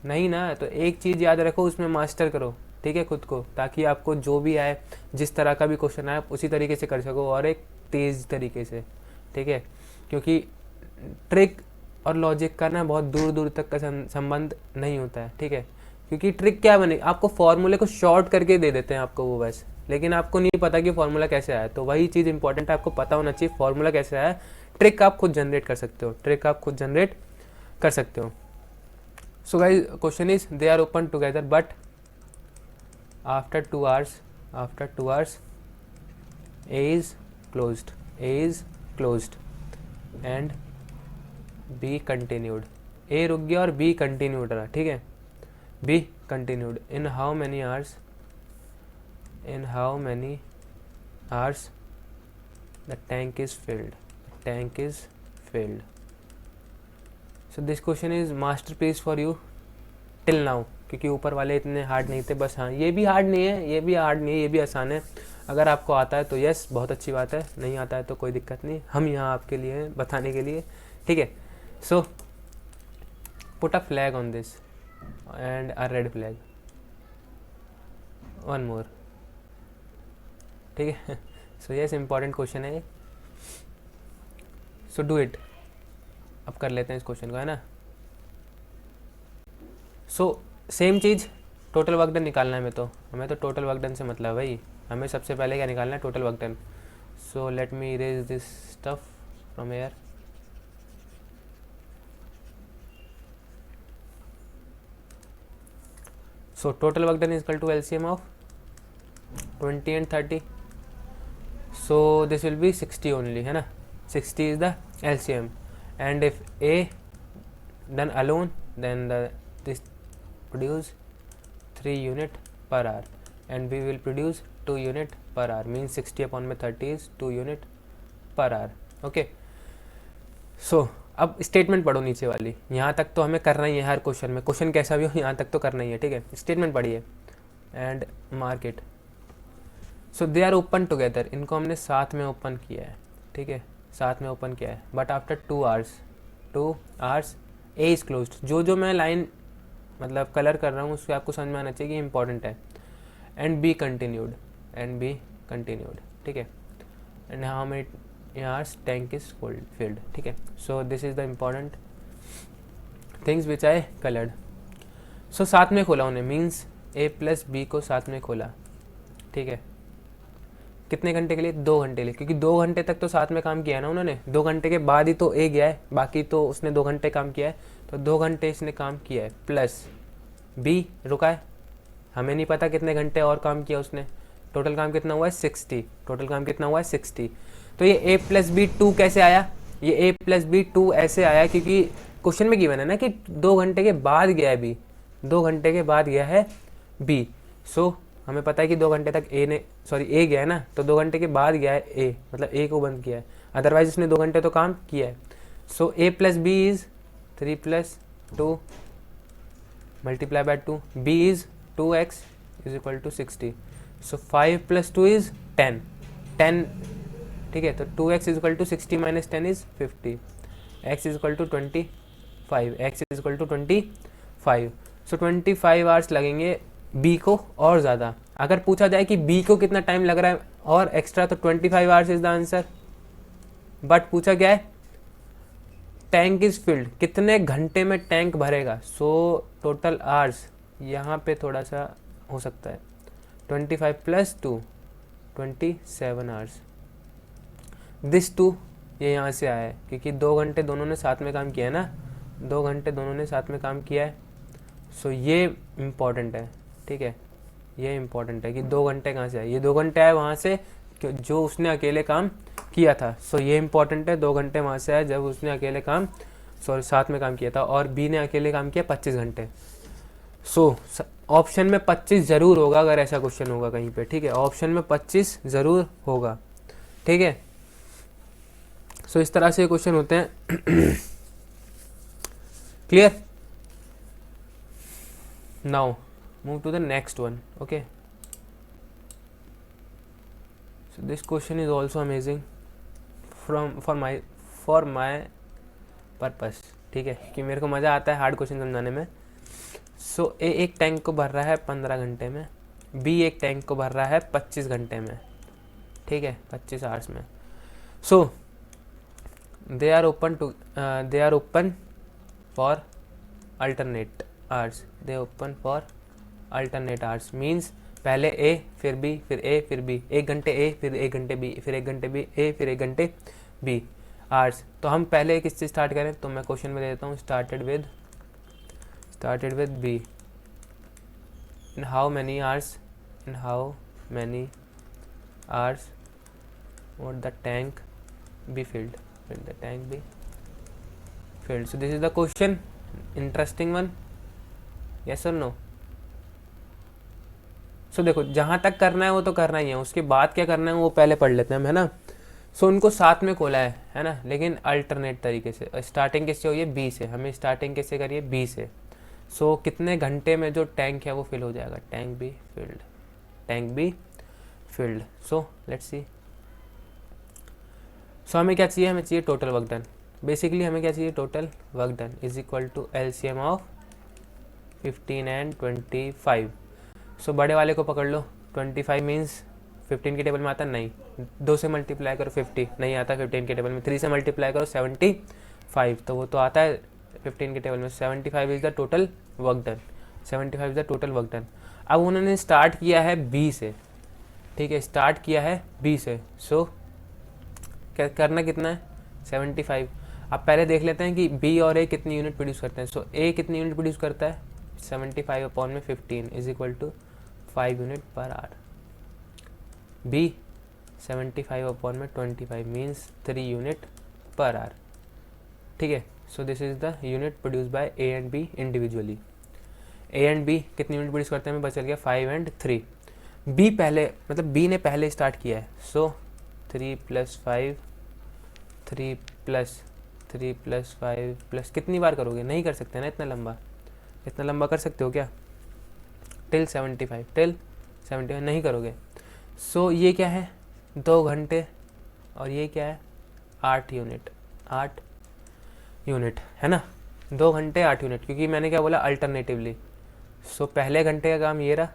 नहीं ना। तो एक चीज़ याद रखो, उसमें मास्टर करो, ठीक है, खुद को, ताकि आपको जो भी आए, जिस तरह का भी क्वेश्चन आए, उसी तरीके से कर सको और एक तेज़ तरीके से, ठीक है। क्योंकि ट्रिक और लॉजिक का ना बहुत दूर दूर तक का संबंध नहीं होता है, ठीक है। क्योंकि ट्रिक क्या बने, आपको फॉर्मूले को शॉर्ट करके दे देते हैं आपको वो बस, लेकिन आपको नहीं पता कि फॉर्मूला कैसे आया। तो वही चीज़ इंपॉर्टेंट है, आपको पता होना चाहिए फॉर्मूला कैसे आया। ट्रिक आप खुद जनरेट कर सकते हो, so guys question is they are open together but after 2 hours A is closed and B continued। A रुक गया और B continued रहा, ठीक है, B continued। in how many hours the tank is filled। so this question is masterpiece for you till now, क्योंकि ऊपर वाले इतने हार्ड नहीं थे, बस हाँ ये भी हार्ड नहीं है, ये भी हार्ड नहीं है, ये भी आसान है। अगर आपको आता है तो यस बहुत अच्छी बात है, नहीं आता है तो कोई दिक्कत नहीं, हम यहाँ आपके लिए हैं बताने के लिए, ठीक है। So put a flag on this and a red flag, one more, ठीक है। सो यस इम्पॉर्टेंट क्वेश्चन है, सो डू इट। अब कर लेते हैं इस क्वेश्चन को, है ना। सो सेम चीज़ टोटल वर्क डन निकालना है हमें तो टोटल वर्क डन से मतलब है भाई, हमें सबसे पहले क्या निकालना है, total work done. So let me erase this stuff from here. So total work done is equal to LCM of 20 and 30, so this will be 60 only, है ना, 60 is the LCM. And if A done alone, then this produce 3 unit per hour and we will produce 2 unit per hour, means 60 upon में 30 is 2 unit per hour. okay, so अब statement पढ़ो नीचे वाली, यहाँ तक तो हमें करना ही है हर क्वेश्चन में, क्वेश्चन कैसा भी हो यहाँ तक तो करना ही है, ठीक है। स्टेटमेंट पढ़िए, and market, so they are open together, इनको हमने साथ में ओपन किया है, ठीक है, साथ में ओपन किया है, but after 2 hours A is closed. जो मैं लाइन मतलब कलर कर रहा हूँ उससे आपको समझ में आना चाहिए कि इंपॉर्टेंट है। एंड बी कंटिन्यूड, ठीक है। And how many hours tank is filled, ठीक है। So this is the important things which I coloured. So साथ में खोला उन्हें, मीन्स ए प्लस बी को साथ में खोला, ठीक है। कितने घंटे के लिए? 2 घंटे के लिए, क्योंकि 2 घंटे तक तो साथ में काम किया है ना उन्होंने, 2 घंटे के बाद ही तो ए गया है, बाकी तो उसने 2 घंटे काम किया है, तो 2 घंटे इसने काम किया है, प्लस बी रुका है, हमें नहीं पता कितने घंटे और काम किया उसने, टोटल काम कितना हुआ है 60, टोटल काम कितना हुआ है 60। तो ये ए प्लस बी 2 कैसे आया? ये ए प्लस बी 2 ऐसे आया क्योंकि क्वेश्चन में गिवन है ना कि 2 घंटे के बाद गया है बी, 2 घंटे के बाद गया है बी। सो हमें पता है कि 2 घंटे तक ए गया है ना, तो 2 घंटे के बाद गया है ए, मतलब ए को बंद किया है, अदरवाइज उसने 2 घंटे तो काम किया है। So A plus B is 3 + 2 multiply by 2, B is 2x is equal to 60। So 5 + 2 is 10, ठीक है। तो 2x is equal to 60 - 10 is 50, x is equal to 25, x is equal to 25। So 25 hours लगेंगे बी को और ज़्यादा। अगर पूछा जाए कि बी को कितना टाइम लग रहा है और एक्स्ट्रा, तो 25 hours is the answer. But पूछा गया है टैंक इज फिल्ड, कितने घंटे में टैंक भरेगा। सो टोटल आवर्स यहाँ पे थोड़ा सा हो सकता है, 25 + 2 27 आवर्स। दिस 2 ये यहाँ से आया है क्योंकि 2 घंटे दोनों ने साथ में काम किया है ना, 2 घंटे दोनों ने साथ में काम किया है। सो ये इम्पॉर्टेंट है, ठीक है, ये इम्पॉर्टेंट है कि 2 घंटे कहाँ से आए, ये 2 घंटे आए वहाँ से जो उसने अकेले काम किया था। सो ये इम्पॉर्टेंट है, 2 घंटे वहाँ से आए जब उसने अकेले काम साथ में काम किया था, और बी ने अकेले काम किया 25 घंटे। सो ऑप्शन में 25 ज़रूर होगा अगर ऐसा क्वेश्चन होगा कहीं पे, ठीक है, ऑप्शन में 25 ज़रूर होगा, ठीक है। सो इस तरह से क्वेश्चन होते हैं। Clear? Now move to the next one. okay, so this question is also amazing for my purpose, ठीक है, कि मेरे को मज़ा आता है हार्ड क्वेश्चन समझाने में। सो ए एक टैंक को भर रहा है 15 घंटे में, बी एक टैंक को भर रहा है 25 घंटे में, ठीक है, 25 आवर्स में। So they are open for alternate hours, means पहले ए फिर बी फिर ए फिर बी, 1 घंटे ए फिर 1 घंटे बी फिर 1 घंटे बी ए फिर 1 घंटे बी आवर्स। तो हम पहले किससे स्टार्ट करें, तो मैं क्वेश्चन में दे देता हूँ, started with B, in how many hours would the tank B filled, so this is the question, interesting one, yes और नो। सो देखो जहाँ तक करना है वो तो करना ही है, उसके बाद क्या करना है वो पहले पढ़ लेते हैं हम, है ना। सो उनको साथ में खोला है ना, लेकिन अल्टरनेट तरीके से। स्टार्टिंग किससे हुई है? बी से, हमें स्टार्टिंग किससे करिए? बी से। सो कितने घंटे में जो टैंक है वो फिल हो जाएगा? Tank B filled. So let's see. So हमें क्या चाहिए? हमें चाहिए टोटल वर्क डन। बेसिकली हमें क्या चाहिए? Total work done is equal to LCM of 15 and 25। So बड़े वाले को पकड़ लो, 25 मीन्स 15 के टेबल में आता नहीं, 2 से मल्टीप्लाई करो 50 नहीं आता 15 के टेबल में, 3 से मल्टीप्लाई करो 75 तो वो तो आता है 15 के टेबल में। 75 is the total work done. 75 is the total work done. अब उन्होंने स्टार्ट किया है बी से, ठीक है, स्टार्ट किया है बी से, सो क्या करना कितना है 75। अब पहले देख लेते हैं कि बी और ए कितनी यूनिट प्रोड्यूस करते हैं। सो ए कितनी यूनिट प्रोड्यूस करता है 75 अपॉन में 15 is equal to 5 unit per hour. B 75 upon में 25 मीन्स 3 यूनिट पर आवर, ठीक है। So this is the unit produce by A and B individually. A and B कितनी यूनिट प्रोड्यूस करते हैं, हमें पता चल गया 5 एंड 3। बी पहले मतलब बी ने पहले स्टार्ट किया है, सो 3 + 5 3 + 3 + 5 प्लस कितनी बार करोगे, नहीं कर सकते ना इतना लंबा कर सकते हो क्या, टिल 75 नहीं करोगे। सो ये क्या है 2 घंटे और ये क्या है 8 यूनिट है ना, 2 घंटे 8 यूनिट, क्योंकि मैंने क्या बोला अल्टरनेटिवली। सो पहले घंटे का काम ये रहा,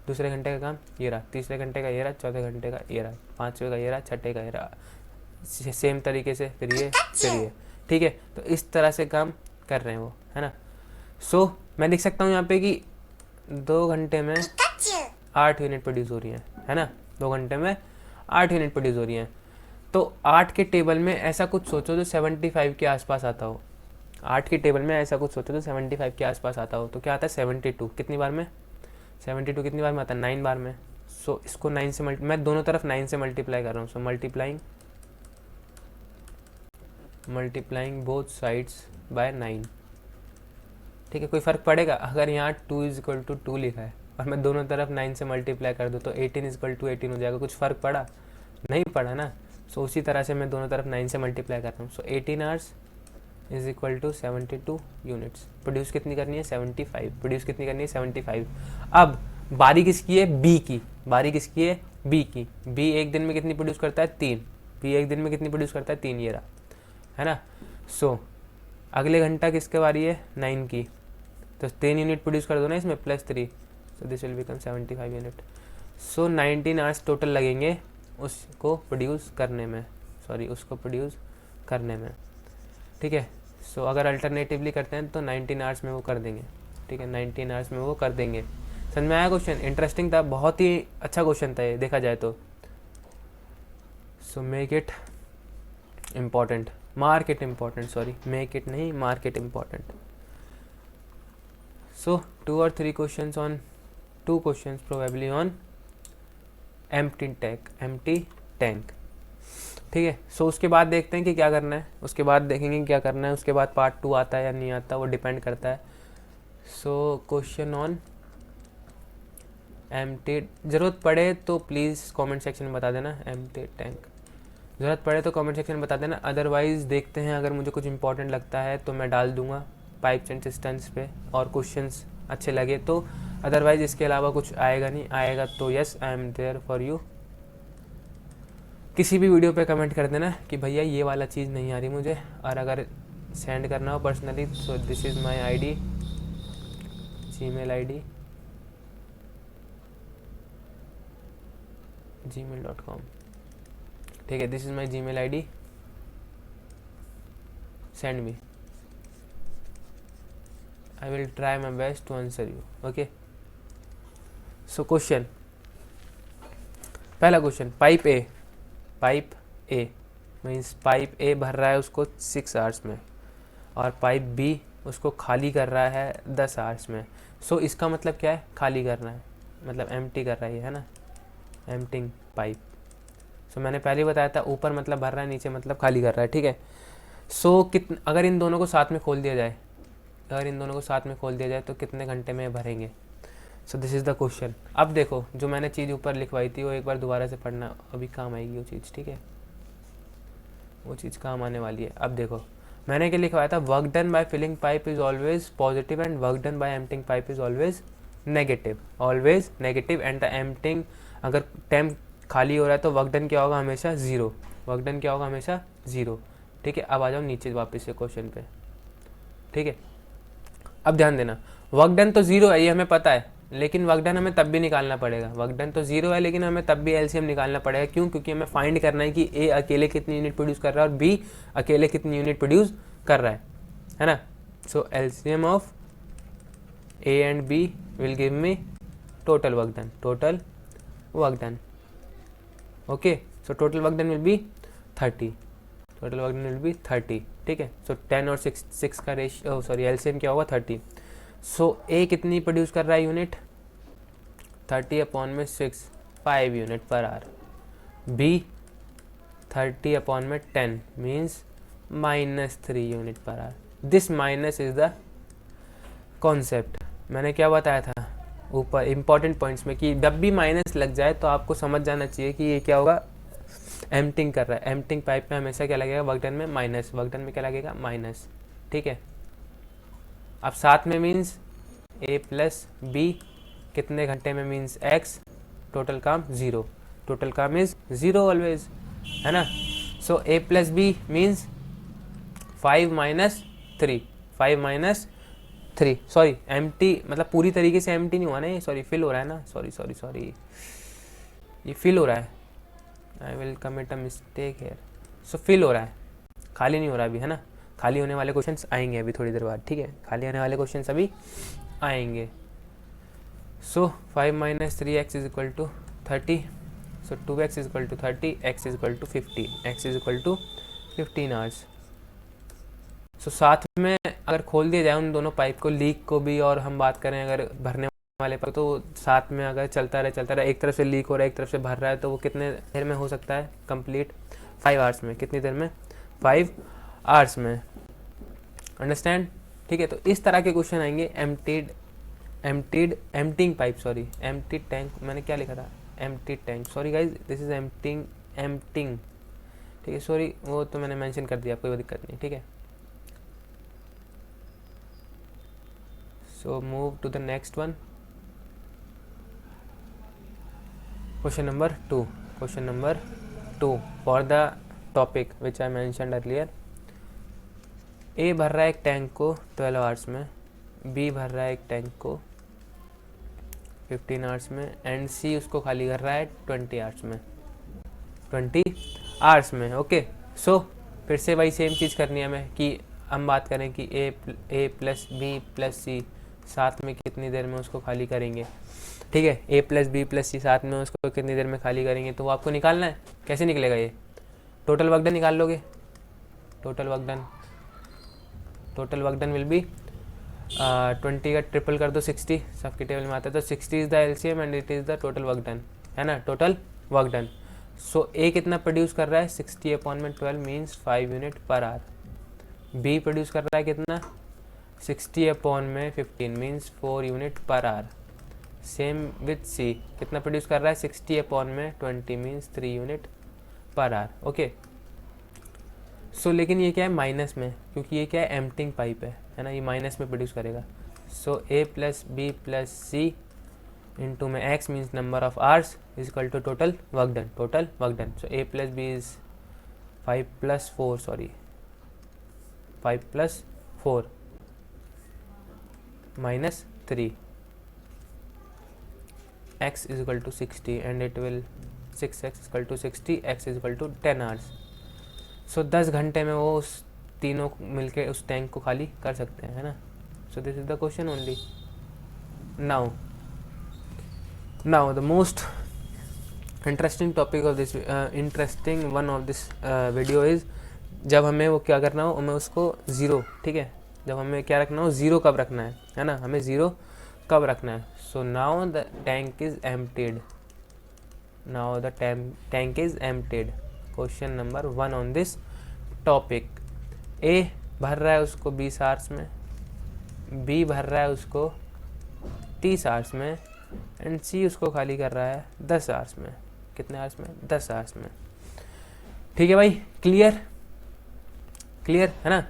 दूसरे घंटे का काम ये रहा, तीसरे घंटे का ये रहा, चौथे घंटे का ये रहा, पाँचवें का ये रहा, छठे का ये रहा, सेम तरीके से फिर ये, ठीक है। तो इस तरह से काम कर रहे हैं वो, है ना। सो मैं लिख सकता हूँ यहाँ पे कि 2 घंटे में 8 यूनिट प्रोड्यूस हो रही है ना, 2 घंटे में 8 यूनिट प्रोड्यूस हो रही हैं। तो 8 के टेबल में ऐसा कुछ सोचो जो 75 के आसपास आता हो, 8 के टेबल में ऐसा कुछ सोचो जो 75 के आसपास आता हो, तो क्या आता है 72 कितनी बार में, 72 कितनी बार में आता है 9 बार में। सो इसको 9 से मैं दोनों तरफ 9 से मल्टीप्लाई कर रहा हूँ। सो मल्टीप्लाइंग बोथ साइड्स बाय 9, ठीक है। कोई फ़र्क पड़ेगा अगर यहाँ 2 = 2 लिखा है और मैं दोनों तरफ 9 से मल्टीप्लाई कर दूँ तो 18 = 18 हो जाएगा, कुछ फ़र्क पड़ा, नहीं पड़ा ना। सो उसी तरह से मैं दोनों तरफ 9 से मल्टीप्लाई कर रहा हूँ। So 18 hours is equal to 72 units. Produce कितनी करनी है 75। अब बारी किसकी है बी की, बी एक दिन में कितनी प्रोड्यूस करता है 3, ये रहा, है ना। सो अगले घंटा किसके बारी है 9 की, तो 3 यूनिट प्रोड्यूस कर दो ना इसमें +3, सो this will become 75 unit. So 19 hours total लगेंगे उसको प्रोड्यूस करने में, ठीक है। सो अगर अल्टरनेटिवली करते हैं तो 19 आवर्स में वो कर देंगे, ठीक है, 19 आवर्स में वो कर देंगे। समझ में आया क्वेश्चन, इंटरेस्टिंग था, बहुत ही अच्छा क्वेश्चन था ये देखा जाए तो। So make it important, market important, so 2 or 3 questions on 2 questions probably on empty tank, ठीक है। सो उसके बाद देखते हैं कि क्या करना है, उसके बाद पार्ट 2 आता है या नहीं आता, वो डिपेंड करता है। सो क्वेश्चन ऑन एम्प्टी, ज़रूरत पड़े तो प्लीज़ कमेंट सेक्शन में बता देना, एम्प्टी टैंक ज़रूरत पड़े तो कमेंट सेक्शन में बता देना। अदरवाइज़ देखते हैं, अगर मुझे कुछ इंपॉर्टेंट लगता है तो मैं डाल दूंगा पाइप्स एंड सिस्टम्स पे और क्वेश्चंस अच्छे लगे तो, अदरवाइज़ इसके अलावा कुछ आएगा तो yes I am there for you. किसी भी वीडियो पे कमेंट कर देना कि भैया ये वाला चीज़ नहीं आ रही मुझे, और अगर सेंड करना हो personally so this is my ID, Gmail ID gmail.com, ठीक है, this is my Gmail ID, send me, I will try my best to answer you, okay. So question, पहला question, pipe A means pipe A भर रहा है उसको 6 hours में और pipe B उसको खाली कर रहा है 10 आवर्स में। सो इसका मतलब क्या है, खाली करना है, मतलब एम्प्टी कर रहा है ना, एम्प्टिंग पाइप। सो मैंने पहले बताया था ऊपर मतलब भर रहा है, नीचे मतलब खाली कर रहा है, ठीक है। सो अगर इन दोनों को साथ में खोल दिया जाए तो कितने घंटे में भरेंगे। सो दिस इज़ द क्वेश्चन। अब देखो जो मैंने चीज़ ऊपर लिखवाई थी वो एक बार दोबारा से पढ़ना, अभी काम आएगी वो चीज़, ठीक है, वो चीज़ काम आने वाली है। अब देखो मैंने क्या लिखवाया था, work done by filling pipe is always positive and work done by emptying pipe is always negative, and the emptying, अगर टैंक खाली हो रहा है तो वर्क डन क्या होगा, हमेशा ज़ीरो, ठीक है। अब आ जाओ नीचे वापस से क्वेश्चन पे, ठीक है। अब ध्यान देना, वर्क डन तो 0 है ये हमें पता है, लेकिन वर्क डन हमें तब भी निकालना पड़ेगा, वर्क डन तो 0 है लेकिन हमें तब भी एलसीएम निकालना पड़ेगा। क्यों? क्योंकि हमें फाइंड करना है कि ए अकेले कितनी यूनिट प्रोड्यूस कर रहा है और बी अकेले कितनी यूनिट प्रोड्यूस कर रहा है ना। So LCM of A and B will give me total work done. Total work done. Okay, so total work done will be 30. Total work done will be 30. ठीक है, so 10 और 6 का रेशियो सॉरी एलसीएम क्या होगा 30. सो A कितनी produce कर रहा है यूनिट 30 अपॉन में 6 5 unit per hour. B 30 upon में 10 means -3 unit per our. This minus is the concept. मैंने क्या बताया था ऊपर इंपॉर्टेंट पॉइंट्स में कि जब भी माइनस लग जाए तो आपको समझ जाना चाहिए कि ये क्या होगा, एम्प्टिंग कर रहा है. एम्प्टिंग पाइप में हमेशा क्या लगेगा, वर्क डन में माइनस. वर्क डन में क्या लगेगा, माइनस. ठीक है, अब साथ में मीन्स A प्लस बी कितने घंटे में मीन्स x. टोटल काम 0. टोटल काम इज 0 ऑलवेज, है ना. So A plus B means 5 minus 3. 5 minus 3 sorry empty मतलब पूरी तरीके से एम्प्टी नहीं हुआ ना ये, सॉरी फिल हो रहा है ना, सॉरी ये फिल हो रहा है. I will commit a mistake here. So fill हो रहा है, खाली नहीं हो रहा अभी, है ना. खाली होने वाले क्वेश्चंस आएंगे अभी थोड़ी देर बाद. ठीक है, खाली होने वाले क्वेश्चंस अभी आएंगे. So 5 minus 3x is equal to 30. So 2x is equal to 30, x is equal to 50, x is equal to 15 hours. So साथ में अगर खोल दिया जाए उन दोनों पाइप को, लीक को भी, और हम बात करें अगर भरने वाले पाइप, तो साथ में अगर चलता रहे एक तरफ से लीक हो रहा है एक तरफ से भर रहा है, तो वो कितने देर में हो सकता है कंप्लीट, 5 आवर्स में. कितनी देर में, 5 आवर्स में. अंडरस्टैंड. ठीक है, तो इस तरह के क्वेश्चन आएंगे. Emptying pipe, sorry empty tank, मैंने क्या लिखा था, empty tank. Sorry guys, this is emptying. ठीक है, सॉरी वो तो मैंने मेंशन कर दिया, कोई दिक्कत नहीं. ठीक है, so move to the next one. Question number 2 for the topic which I mentioned earlier. A भर रहा है एक टैंक को 12 आवर्स में, B भर रहा है एक टैंक को 15 आवर्स में, एंड C उसको खाली कर रहा है 20 आवर्स में. ओके, सो फिर से वही सेम चीज़ करनी है हमें कि हम बात करें कि A प्लस बी प्लस सी साथ में कितनी देर में उसको खाली करेंगे. ठीक है, A प्लस बी प्लस सी साथ में उसको कितनी देर में खाली करेंगे, तो वो आपको निकालना है. कैसे निकलेगा ये, टोटल वर्क डन निकाल लोगे. Total work done will be 20 का ट्रिपल कर दो 60, सबकी टेबल में आता है, तो 60 is the LCM and it is the total work done, है ना. Total work done. So A कितना प्रोड्यूस कर रहा है, 60 अपॉन में 12 means 5 unit per hour. B produce कर रहा है कितना, 60 अपॉन में 15 means 4 unit per hour. Same with C, कितना प्रोड्यूस कर रहा है, 60 अपॉन में 20 means 3 unit per hour. Okay, so लेकिन ये क्या है, माइनस में, क्योंकि ये क्या है, एम्प्टिंग पाइप है ना, ये माइनस में प्रोड्यूस करेगा. So A plus B plus C into में x means number of hours is equal to total work done. So A plus B is 5 plus 4 minus 3, x is equal to 60 and it will 6x is equal to 60, x is equal to 10 hours. So 10 घंटे में वो उस तीनों मिलके उस tank को खाली कर सकते हैं, है ना. So this is the question only. Now the most interesting topic of this interesting one of this video is जब हमें वो क्या करना हो, हमें उसको ज़ीरो. ठीक है, जब हमें क्या रखना हो, ज़ीरो कब रखना है ना, हमें ज़ीरो कब रखना है. So now the tank is emptied. Question number 1 on this topic. A भर रहा है उसको 20 आवर्स में, B भर रहा है उसको 30 आवर्स में, एंड C उसको खाली कर रहा है 10 आवर्स में. कितने आवर्स में, 10 आवर्स में. ठीक है भाई, क्लियर है ना.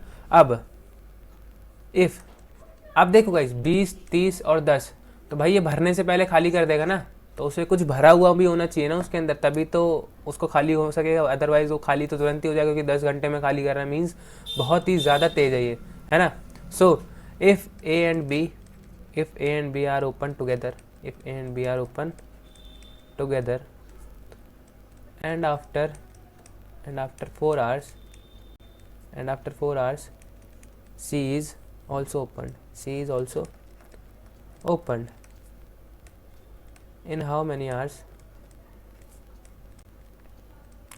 अब देखो गाइस, 20 30 और 10, तो भाई ये भरने से पहले खाली कर देगा ना, तो उसे कुछ भरा हुआ भी होना चाहिए ना उसके अंदर, तभी तो उसको खाली हो सकेगा. अदरवाइज वो खाली तो तुरंत ही हो जाएगा, क्योंकि 10 घंटे में खाली कर रहा है मीन्स बहुत ही ज़्यादा तेज है ये, है ना. So if A and B are open together, and after 4 hours C is also opened. In how many hours?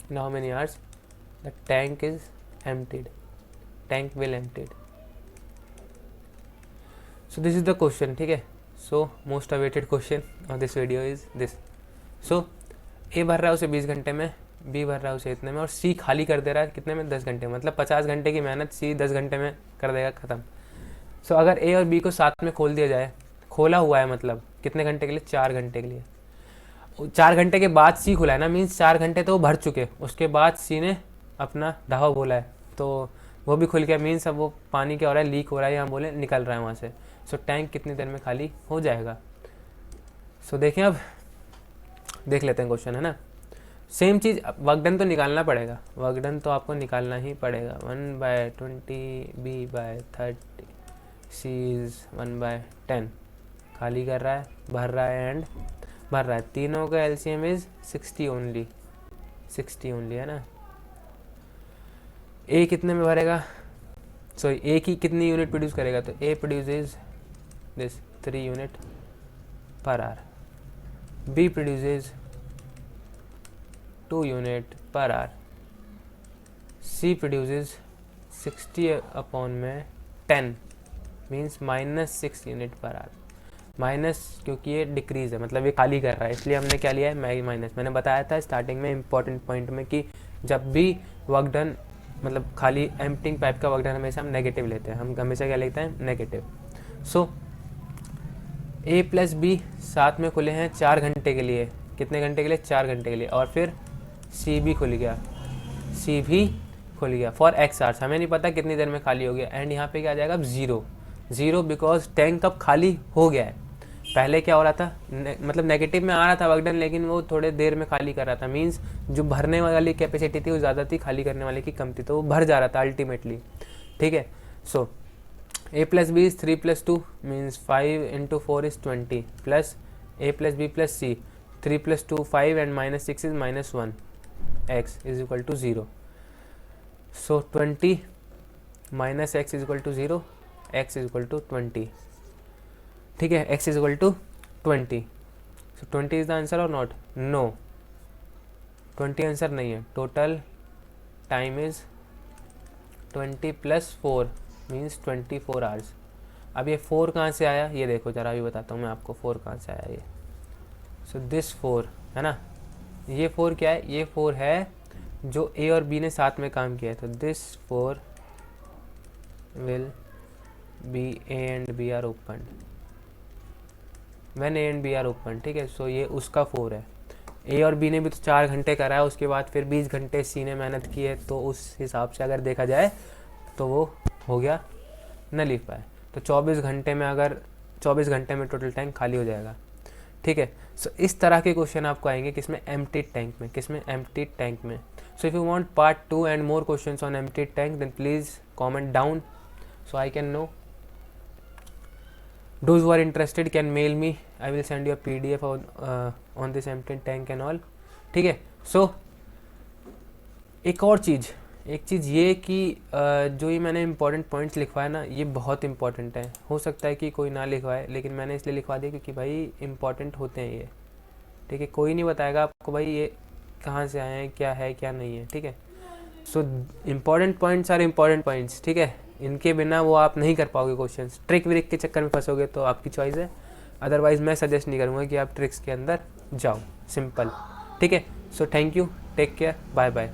In how many hours the tank is emptied? Tank will emptied. So this is the question, ठीक है. So most awaited question of this video is this. So A भर रहा है उसे 20 घंटे में, B भर रहा है उसे इतने में, और C खाली कर दे रहा है कितने में, 10 घंटे में. मतलब 50 घंटे की मेहनत C 10 घंटे में कर देगा ख़त्म. सो अगर A और B को साथ में खोल दिया जाए, खोला हुआ है मतलब कितने घंटे के लिए, 4 घंटे के लिए. 4 घंटे के बाद C खुला है ना, मीन्स 4 घंटे तो वो भर चुके, उसके बाद C ने अपना ढावा बोला है तो वो भी खुल गया, मीन्स अब वो पानी क्या हो रहा है, लीक हो रहा है या बोले निकल रहा है वहाँ से. सो टैंक कितनी देर में खाली हो जाएगा. सो देखें, अब देख लेते हैं क्वेश्चन, है ना. सेम चीज़, वर्क डन तो निकालना पड़ेगा, वर्क डन तो आपको निकालना ही पड़ेगा. 1/20 B/30 C इज़ 1/10. खाली कर रहा है, भर रहा है एंड भर रहा है. तीनों का LCM इज़ 60 ओनली, 60 ओनली, है ना. A कितने में भरेगा, सॉरी A की कितनी यूनिट प्रोड्यूस करेगा, तो A produces this 3 unit per hour. B produces 2 unit per our. C produces 60/10 means -6 unit per our. Minus क्योंकि ये डिक्रीज़ है, मतलब ये खाली कर रहा है, इसलिए हमने क्या लिया है, माइनस. मैंने बताया था स्टार्टिंग में इंपॉर्टेंट पॉइंट में कि जब भी वर्क डन मतलब खाली एम्प्टिंग पाइप का वर्क डन हमेशा हम नेगेटिव लेते हैं, हम हमेशा क्या लिखते हैं, negative. So A plus B साथ में खुले हैं 4 घंटे के लिए. कितने घंटे के लिए, 4 घंटे के लिए. और फिर C भी खुल गया, C भी खुल गया फॉर X आवर्स. हमें नहीं पता कितनी देर में खाली हो गया. एंड यहाँ पे क्या आ जाएगा, अब 0 बिकॉज टैंक अब खाली हो गया है. पहले क्या हो रहा था, मतलब नेगेटिव में आ रहा था वर्क डन, लेकिन वो थोड़े देर में खाली कर रहा था. मींस जो भरने वाली कैपेसिटी थी वो ज़्यादा थी, खाली करने वाले की कम थी, तो वो भर जा रहा था अल्टीमेटली. ठीक है. So A plus B is 3 + 2 means 5 × 4 is 20 plus A plus B plus C 3 + 2 5 and -6 is -1. X is equal to 0. So 20 - x is equal to 0, x is equal to 20. ठीक है, x is equal to 20. So 20 is the answer और not, no 20 answer नहीं है. Total time is 20 + 4 means 24 hours. अब ये 4 कहाँ से आया, ये देखो जरा, अभी बताता हूँ मैं आपको 4 कहाँ से आया ये. सो दिस 4 है ना, ये 4 क्या है, ये 4 है जो A और B ने साथ में काम किया है. तो this 4 will be A and B are opened when A and B are opened. ठीक है. सो ये उसका 4 है. A और B ने भी तो 4 घंटे करा है, उसके बाद फिर 20 घंटे C ने मेहनत की है, तो उस हिसाब से अगर देखा जाए तो वो हो गया नलीफाई. तो 24 घंटे में, अगर 24 घंटे में टोटल टैंक खाली हो जाएगा. ठीक है. सो इस तरह के क्वेश्चन आपको आएंगे किसमें, एम्प्टीड टैंक में. किसमें, एम्प्टीड टैंक में. So if you want part 2 and more questions on emptied tank then please comment down so I can know. Those who are interested can mail me. I will send you a PDF on this empty tank and all. ठीक है. So एक और चीज़, ये कि जो ये मैंने important points लिखवाए ना, ये बहुत इंपॉर्टेंट है. हो सकता है कि कोई ना लिखवाए, लेकिन मैंने इसलिए लिखवा दिया क्योंकि भाई इंपॉर्टेंट होते हैं ये. ठीक है. कोई नहीं बताएगा आपको भाई ये कहाँ से आए हैं, क्या है क्या नहीं है. ठीक है. So important points are important points. ठीक है. इनके बिना वो आप नहीं कर पाओगे क्वेश्चंस. ट्रिक व्रिक के चक्कर में फंसोगे तो आपकी चॉइस है, अदरवाइज़ मैं सजेस्ट नहीं करूँगा कि आप ट्रिक्स के अंदर जाओ. सिंपल. ठीक है. So thank you, take care, bye bye.